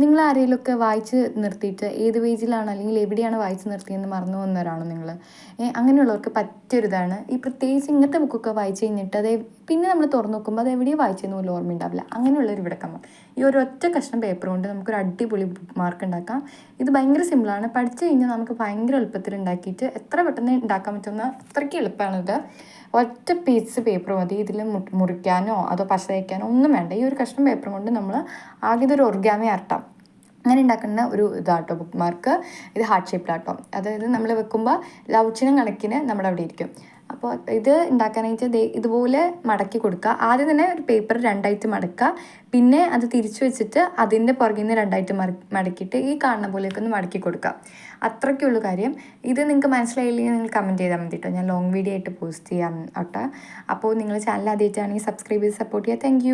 നിങ്ങൾ ആരെങ്കിലുമൊക്കെ വായിച്ച് നിർത്തിയിട്ട് ഏത് പേജിലാണ് അല്ലെങ്കിൽ എവിടെയാണ് വായിച്ച് നിർത്തിയെന്ന് മറന്നു പോകുന്നവരാണോ നിങ്ങൾ? അങ്ങനെയുള്ളവർക്ക് പറ്റിയൊരിതാണ് ഈ പ്രത്യേകിച്ച് ഇങ്ങനത്തെ ബുക്കൊക്കെ വായിച്ച് കഴിഞ്ഞിട്ട് പിന്നെ നമ്മൾ തുറന്നു നോക്കുമ്പോൾ അത് എവിടെയോ വായിച്ചെന്ന് പോലും ഓർമ്മയുണ്ടാവില്ല. അങ്ങനെയുള്ളൊരു വിടക്കമ്മ. ഈ ഒരു ഒറ്റ കഷ്ണം പേപ്പർ കൊണ്ട് നമുക്കൊരു അടിപൊളി ബുക്ക് മാർക്ക് ഉണ്ടാക്കാം. ഇത് ഭയങ്കര സിമ്പിളാണ്. പഠിച്ചു കഴിഞ്ഞാൽ നമുക്ക് ഭയങ്കര എളുപ്പത്തിൽ ഉണ്ടാക്കിയിട്ട് എത്ര പെട്ടെന്ന് ഉണ്ടാക്കാൻ പറ്റുന്ന അത്രയ്ക്ക് എളുപ്പമാണിത്. ഒറ്റ പീസ് പേപ്പർ മതി. ഇതിൽ മുറിക്കാനോ അതോ പശ തേക്കാനോ ഒന്നും വേണ്ട. ഈ ഒരു കഷ്ണം പേപ്പർ കൊണ്ട് നമ്മൾ ആകെ ഇതൊരു ഒറിഗാമി ആർട്ടാം അങ്ങനെ ഉണ്ടാക്കുന്ന ഒരു ഇതാട്ടോ ബുക്ക് മാർക്ക്. ഇത് ഹാർട്ട് ഷേപ്പിലാട്ടോ. അതായത് നമ്മൾ വെക്കുമ്പോൾ ലവ് ചിഹ്നം കണക്കിന് നമ്മുടെ അവിടെ ഇരിക്കും. അപ്പോൾ ഇത് ഉണ്ടാക്കാനായിട്ട് ഇതുപോലെ മടക്കി കൊടുക്കുക. ആദ്യം തന്നെ ഒരു പേപ്പർ രണ്ടായിട്ട് മടക്കുക. പിന്നെ അത് തിരിച്ചു വെച്ചിട്ട് അതിൻ്റെ പുറകിൽ നിന്ന് രണ്ടായിട്ട് മടക്കിയിട്ട് ഈ കാണുന്ന പോലെയൊക്കെ ഒന്ന് മടക്കി കൊടുക്കുക. അത്രയ്ക്കുള്ളൂ കാര്യം. ഇത് നിങ്ങൾക്ക് മനസ്സിലായില്ലെങ്കിൽ നിങ്ങൾ കമൻറ്റ് ചെയ്താൽ മതി കേട്ടോ. ഞാൻ ലോങ് വീഡിയോ ആയിട്ട് പോസ്റ്റ് ചെയ്യാം കേട്ടോ. അപ്പോൾ നിങ്ങൾ ചാനൽ ആദ്യമായിട്ടാണെങ്കിൽ സബ്സ്ക്രൈബ് ചെയ്ത് സപ്പോർട്ട് ചെയ്യുക. താങ്ക്